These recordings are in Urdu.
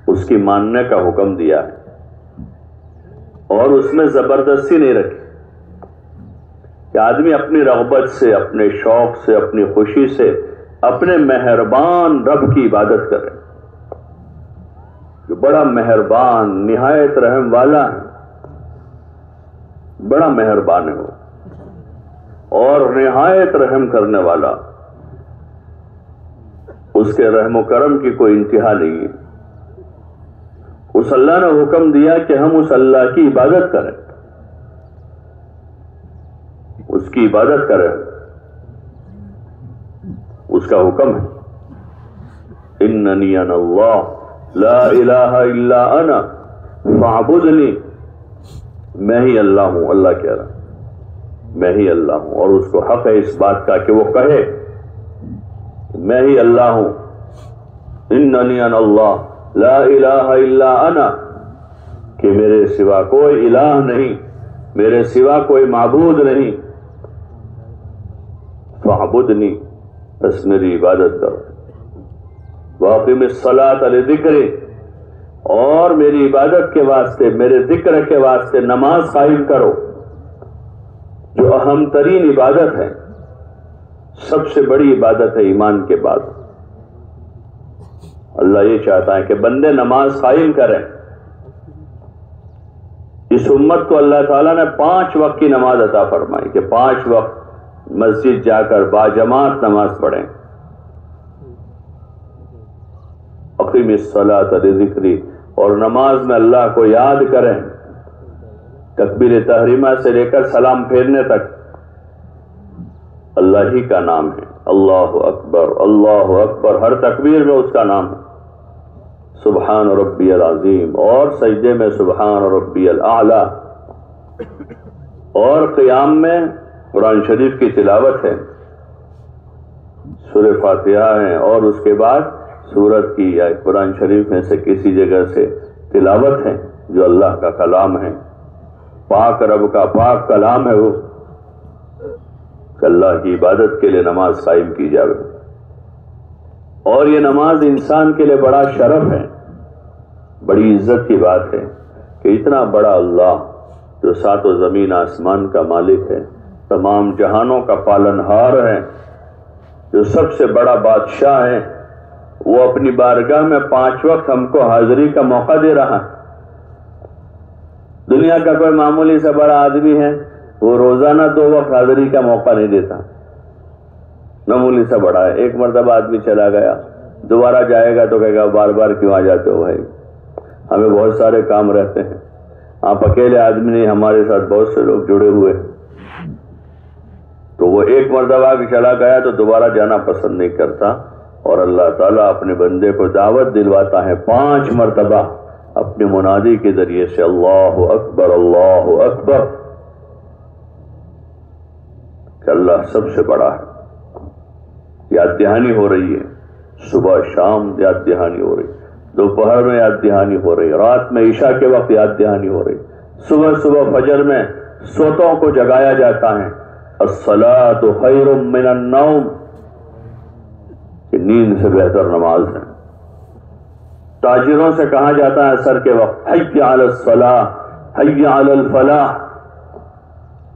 اس کی ماننے کا حکم دیا ہے اور اس میں زبردستی نہیں رکھی کہ آدمی اپنی رغبت سے، اپنے شوق سے، اپنی خوشی سے اپنے مہربان رب کی عبادت کرے جو بڑا مہربان، نہایت رحم والا ہے، بڑا مہربان ہے وہ اور نہایت رحم کرنے والا، اس کے رحم و کرم کی کوئی انتہا نہیں ہے۔ اس اللہ نے حکم دیا کہ ہم اس اللہ کی عبادت کریں، اس کی عبادت کریں، اس کا حکم ہے اننی انا اللہ لا الہ الا انا فاعبدنی، میں ہی اللہ ہوں۔ اللہ کہہ رہا میں ہی اللہ ہوں، اور اس کو حق ہے اس بات کا کہ وہ کہے میں ہی اللہ ہوں۔ اننی انا اللہ لا الہ الا انا، کہ میرے سوا کوئی الہ نہیں، میرے سوا کوئی معبود نہیں، فاعبدنی، بس میری عبادت کرو، واقم الصلاۃ لذکری، اور میری عبادت کے واسطے، میرے ذکر کے واسطے نماز قائم کرو، جو اہم ترین عبادت ہے، سب سے بڑی عبادت ہے ایمان کے بعد۔ اللہ یہ چاہتا ہے کہ بندے نماز قائم کریں۔ اس امت کو اللہ تعالیٰ نے 5 وقت کی نماز عطا فرمائی کہ 5 وقت مسجد جا کر باجماعت نماز پڑھیں۔ اقیم الصلاۃ لذکری، اور نماز میں اللہ کو یاد کریں، تکبیر تحریمہ سے لے کر سلام پھیرنے تک اللہ ہی کا نام ہے، اللہ اکبر اللہ اکبر، ہر تکبیر میں اس کا نام ہے، سبحان ربی العظیم، اور سجدے میں سبحان ربی الاعلی، اور قیام میں قرآن شریف کی تلاوت ہے، سورہ فاتحہ ہے، اور اس کے بعد سورت کی یا قرآن شریف میں سے کسی جگہ سے تلاوت ہے جو اللہ کا کلام ہے، پاک رب کا پاک کلام ہے وہ، کہ اللہ کی عبادت کے لیے نماز قائم کی جائے۔ اور یہ نماز انسان کے لیے بڑا شرف ہے، بڑی عزت کی بات ہے کہ اتنا بڑا اللہ جو 7 زمین آسمان کا مالک ہے، تمام جہانوں کا پالنہار ہے، جو سب سے بڑا بادشاہ ہے، وہ اپنی بارگاہ میں 5 وقت ہم کو حاضری کا موقع دے رہا ہے۔ دنیا کا کوئی معمولی سا بڑا آدمی ہے، وہ روزانہ 2 وقت حاضری کا موقع نہیں دیتا، معمولی سا بڑا ہے۔ ایک مرتبہ آدمی چلا گیا، دوبارہ جائے گا تو کہے گا بار بار کیوں آ جاتے ہو بھائی، ہمیں بہت سارے کام رہتے ہیں، آپ اکیلے آدمی نہیں، ہمارے ساتھ بہت سے لوگ جڑے ہوئے ہیں۔ تو وہ ایک مرتبہ بھی چلا گیا تو دوبارہ جانا پسند نہیں کرتا، اور اللہ تعالیٰ اپنے بندے کو دعوت دلواتا ہے 5 مرتبہ اپنے منادی کے ذریعے سے، اللہ اکبر اللہ اکبر، کہ اللہ سب سے بڑا ہے۔ یاد دہانی ہو رہی ہے، صبح شام یاد دہانی ہو رہی، دوپہر میں یاد دہانی ہو رہی، رات میں عشاء کے وقت یاد دہانی ہو رہی، صبح صبح فجر میں سوتوں کو جگایا جاتا ہے، الصلاۃ خیر من النوم، کہ نیند سے بہتر نماز ہے۔ تاجروں سے کہا جاتا ہے عصر کے وقت، حی علی الصلاۃ حی علی الفلاح،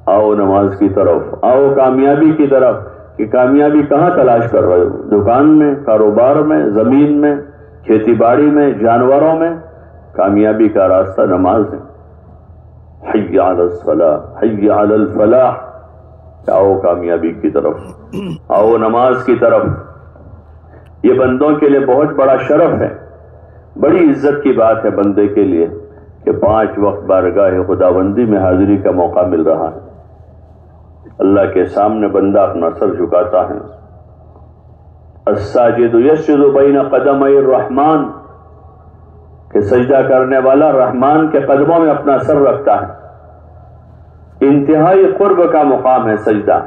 آؤ نماز کی طرف، آؤ کامیابی کی طرف۔ کہ کامیابی کہاں تلاش کر رہے ہو؟ دکان میں، کاروبار میں، زمین میں، کھیتی باڑی میں، جانوروں میں؟ کامیابی کا راستہ نماز ہے۔ حی علی الصلاۃ حی علی الفلاح، آؤ کامیابی کی طرف، آؤ نماز کی طرف۔ یہ بندوں کے لیے بہت بڑا شرف ہے، بڑی عزت کی بات ہے بندے کے لیے کہ 5 وقت بارگاہ خداوندی میں حاضری کا موقع مل رہا ہے۔ اللہ کے سامنے بندہ اپنا سر جھکاتا ہے، الساجد یسجد بین قدمی الرحمن، کہ سجدہ کرنے والا رحمان کے قدموں میں اپنا سر رکھتا ہے۔ انتہائی قرب کا مقام ہے سجدہ،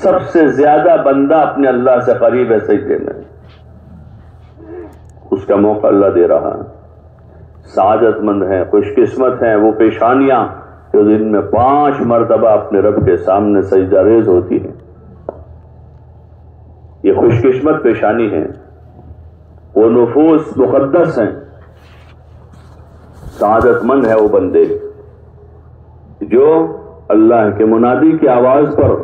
سب سے زیادہ بندہ اپنے اللہ سے قریب ہے سجدے میں، اس کا موقع اللہ دے رہا ہے۔ سعادت مند ہیں، خوش قسمت ہیں وہ پیشانیاں جو دن میں 5 مرتبہ اپنے رب کے سامنے سجدہ ریز ہوتی ہیں۔ یہ خوش قسمت پیشانی ہے، وہ نفوس مقدس ہیں، سعادت مند ہے وہ بندے جو اللہ کے منادی کی آواز پر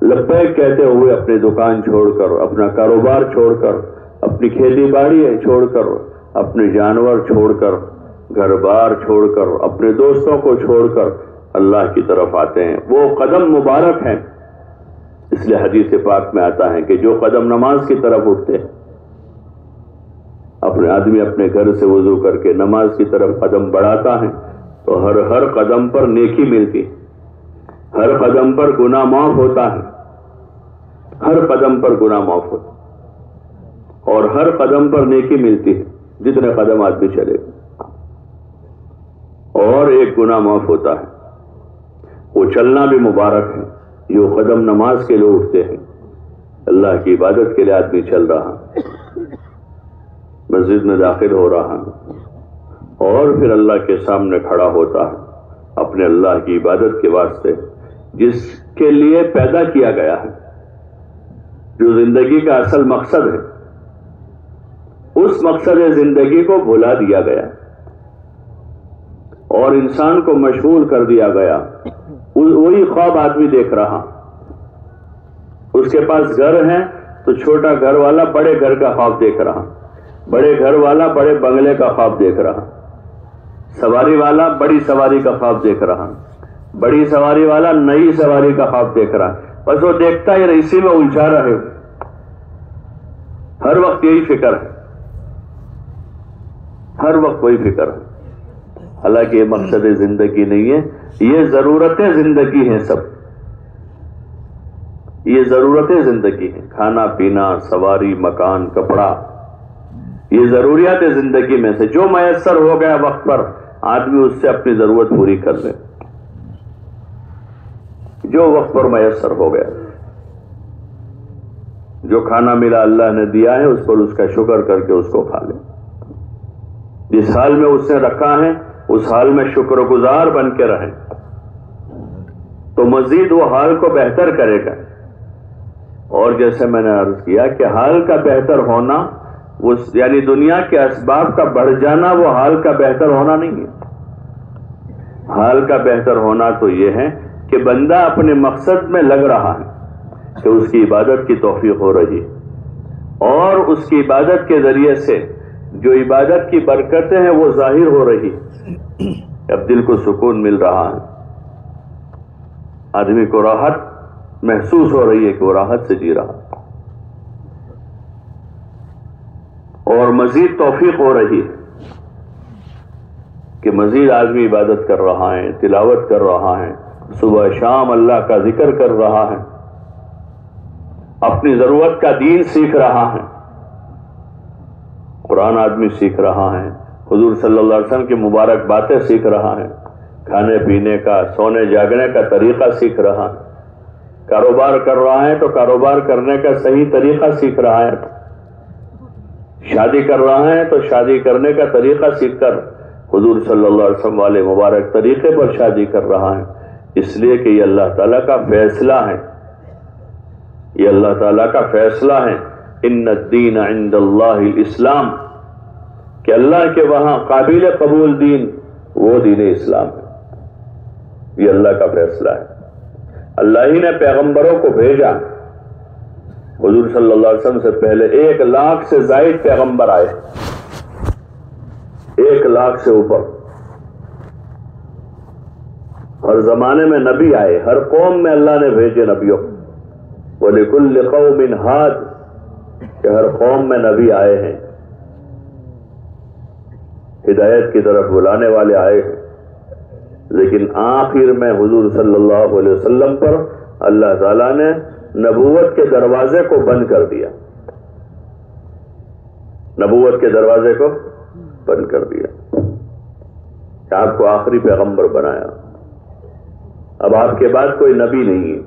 لبیک کہتے ہوئے اپنی دکان چھوڑ کر، اپنا کاروبار چھوڑ کر، اپنی کھیتی باڑی چھوڑ کر، اپنے جانور چھوڑ کر، گھر بار چھوڑ کر، اپنے دوستوں کو چھوڑ کر اللہ کی طرف آتے ہیں۔ وہ قدم مبارک ہیں، اس لیے حدیث پاک میں آتا ہے کہ جو قدم نماز کی طرف اٹھتے ہیں، اپنے آدمی اپنے گھر سے وضو کر کے نماز کی طرف قدم بڑھاتا ہے تو ہر قدم پر نیکی ملتی، ہر قدم پر گناہ معاف ہوتا ہے، ہر قدم پر گناہ معاف ہوتا ہے اور ہر قدم پر نیکی ملتی ہے جتنے قدم آدمی چلے اور ایک گناہ معاف ہوتا ہے۔ وہ چلنا بھی مبارک ہے، جو قدم نماز کے لیے اٹھتے ہیں، اللہ کی عبادت کے لیے آدمی چل رہا، مسجد میں داخل ہو رہا اور پھر اللہ کے سامنے کھڑا ہوتا ہے اپنے اللہ کی عبادت کے واسطے جس کے لیے پیدا کیا گیا ہے، جو زندگی کا اصل مقصد ہے، اس مقصد زندگی کو بھلا دیا گیا اور انسان کو مشغول کر دیا گیا۔ وہی خواب آدمی دیکھ رہا، اس کے پاس گھر ہے تو چھوٹا گھر والا بڑے گھر کا خواب دیکھ رہا، بڑے گھر والا بڑے بنگلے کا خواب دیکھ رہا، سواری والا بڑی سواری کا خواب دیکھ رہا، بڑی سواری والا نئی سواری کا خواب دیکھ رہا، بس وہ دیکھتا ہی اسی میں الجھا رہے، ہر وقت یہی فکر ہے، ہر وقت وہی فکر ہے۔ حالانکہ یہ مقصد زندگی نہیں ہے، یہ ضرورتیں زندگی ہیں، سب یہ ضرورتیں زندگی ہیں، کھانا پینا، سواری، مکان، کپڑا، یہ ضروریات زندگی میں سے جو میسر ہو گیا وقت پر آدمی اس سے اپنی ضرورت پوری کر لے، جو وقت پر میسر ہو گیا، جو کھانا ملا اللہ نے دیا ہے اس پر اس کا شکر کر کے اس کو کھا لے، جس حال میں اس نے رکھا ہے اس حال میں شکر گزار بن کے رہیں تو مزید وہ حال کو بہتر کرے گا۔ اور جیسے میں نے عرض کیا کہ حال کا بہتر ہونا یعنی دنیا کے اسباب کا بڑھ جانا وہ حال کا بہتر ہونا نہیں ہے۔ حال کا بہتر ہونا تو یہ ہے کہ بندہ اپنے مقصد میں لگ رہا ہے کہ اس کی عبادت کی توفیق ہو رہی ہے اور اس کی عبادت کے ذریعے سے جو عبادت کی برکتیں ہیں وہ ظاہر ہو رہی، اب دل کو سکون مل رہا ہے، آدمی کو راحت محسوس ہو رہی ہے کہ وہ راحت سے جی رہا اور مزید توفیق ہو رہی ہے کہ مزید آدمی عبادت کر رہا ہے، تلاوت کر رہا ہے، صبح شام اللہ کا ذکر کر رہا ہے، اپنی ضرورت کا دین سیکھ رہا ہے، قرآن آدمی سیکھ رہا ہے، حضور صلی اللہ علیہ وسلم کی مبارک باتیں سیکھ رہا ہے، کھانے پینے کا، سونے جاگنے کا طریقہ سیکھ رہا ہے، کاروبار کر رہا ہے تو کاروبار کرنے کا صحیح طریقہ سیکھ رہا ہے، شادی کر رہا ہے تو شادی کرنے کا طریقہ سیکھ کر حضور صلی اللہ علیہ وسلم والے مبارک طریقے پر شادی کر رہا ہے، اس لیے کہ یہ اللہ تعالیٰ کا فیصلہ ہے، یہ اللہ تعالیٰ کا فیصلہ ہے، ان الدین عند اللہ الاسلام، کہ اللہ کے وہاں قابل قبول دین وہ دین اسلام ہے، یہ اللہ کا فیصلہ ہے۔ اللہ ہی نے پیغمبروں کو بھیجا، حضور صلی اللہ علیہ وسلم سے پہلے 1 لاکھ سے زائد پیغمبر آئے، 1 لاکھ سے اوپر، ہر زمانے میں نبی آئے، ہر قوم میں اللہ نے بھیجے نبیوں، وَلِكُلِّ قَوْمٍ هَادٍ، کہ ہر قوم میں نبی آئے ہیں، ہدایت کی طرف بلانے والے آئے ہیں، لیکن آخر میں حضور صلی اللہ علیہ وسلم پر اللہ تعالیٰ نے نبوت کے دروازے کو بند کر دیا، نبوت کے دروازے کو بند کر دیا، کہ آپ کو آخری پیغمبر بنایا، اب آپ کے بعد کوئی نبی نہیں ہے،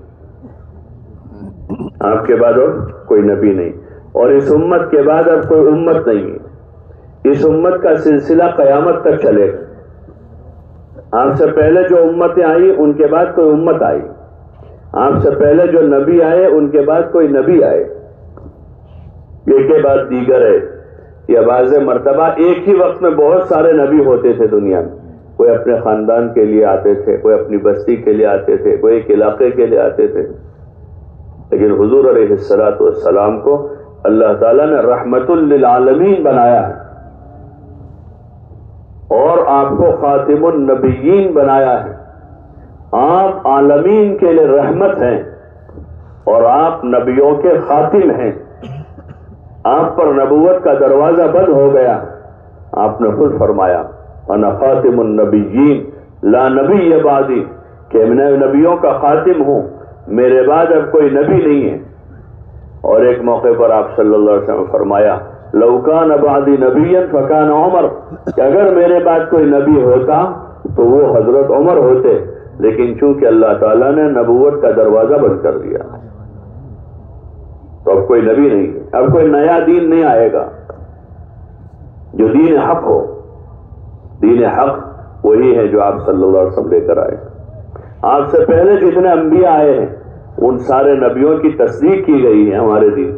آپ کے بعد اور کوئی نبی نہیں، اور اس امت کے بعد اب کوئی امت نہیں ہے، اس امت کا سلسلہ قیامت تک چلے گا، آپ سے پہلے جو امتیں آئی ان کے بعد کوئی امت آئی، آپ سے پہلے جو نبی آئے ان کے بعد کوئی نبی آئے، ایک کے بعد دیگر ہے، یا بعض مرتبہ ایک ہی وقت میں بہت سارے نبی ہوتے تھے دنیا میں. کوئی اپنے خاندان کے لیے آتے تھے، کوئی اپنی بستی کے لیے آتے تھے، کوئی ایک علاقے کے لیے آتے تھے. لیکن حضور علیہ السلام کو اللہ تعالیٰ نے رحمت للعالمین بنایا ہے، اور آپ کو خاتم النبیین بنایا ہے. آپ عالمین کے لیے رحمت ہیں اور آپ نبیوں کے خاتم ہیں. آپ پر نبوت کا دروازہ بند ہو گیا. آپ نے خود فرمایا انا خاتم النبیین لا نبی بعدی، کہ میں نبیوں کا خاتم ہوں، میرے بعد اب کوئی نبی نہیں ہے. اور ایک موقع پر آپ صلی اللہ علیہ وسلم فرمایا لو کان بعدی نبیا فکان عمر، کہ اگر میرے بعد کوئی نبی ہوتا تو وہ حضرت عمر ہوتے، لیکن چونکہ اللہ تعالیٰ نے نبوت کا دروازہ بند کر دیا تو اب کوئی نبی نہیں ہے. اب کوئی نیا دین نہیں آئے گا جو دین حق ہو. دین حق وہی ہے جو آپ صلی اللہ علیہ وسلم لے کر آئے. آپ سے پہلے جتنے انبیاء آئے ہیں ان سارے نبیوں کی تصدیق کی گئی ہے ہمارے دین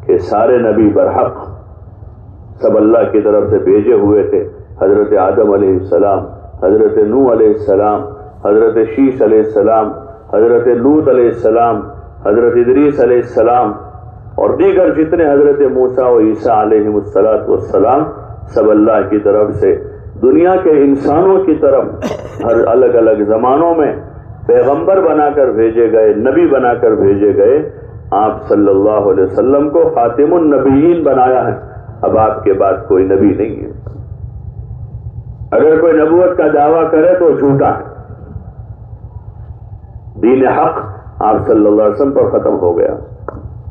کہ سارے نبی برحق سب اللہ کی طرف سے بھیجے ہوئے تھے. حضرت آدم علیہ السلام، حضرت نوح علیہ السلام، حضرت شیش علیہ السلام، حضرت لوط علیہ السلام، حضرت ادریس علیہ السلام، اور دیگر جتنے حضرت موسیٰ و عیسیٰ علیہ السلام، سب اللہ کی طرف سے دنیا کے انسانوں کی طرف ہر الگ الگ زمانوں میں پیغمبر بنا کر بھیجے گئے، نبی بنا کر بھیجے گئے. آپ صلی اللہ علیہ وسلم کو خاتم النبیین بنایا ہے. اب آپ کے بعد کوئی نبی نہیں ہے. اگر کوئی نبوت کا دعویٰ کرے تو جھوٹا ہے. دین حق آپ صلی اللہ علیہ وسلم پر ختم ہو گیا،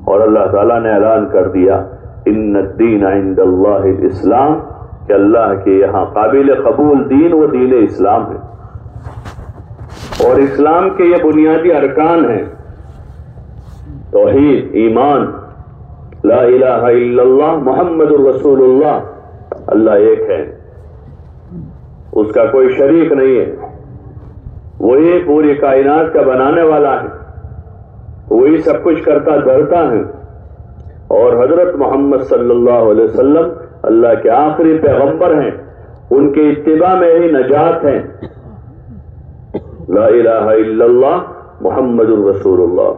اور اللہ تعالیٰ نے اعلان کر دیا ان الدین عند اللہ الاسلام، کہ اللہ کے یہاں قابل قبول دین وہ دین اسلام ہے. اور اسلام کے یہ بنیادی ارکان ہیں توحید، ایمان، لا الہ الا اللہ محمد الرسول اللہ. اللہ ایک ہے، اس کا کوئی شریک نہیں ہے. وہی پوری کائنات کا بنانے والا ہے، وہی سب کچھ کرتا دھرتا ہے. اور حضرت محمد صلی اللہ علیہ وسلم اللہ کے آخری پیغمبر ہیں، ان کے اتباع میں ہی نجات ہے. لا الہ الا اللہ محمد الرسول اللہ.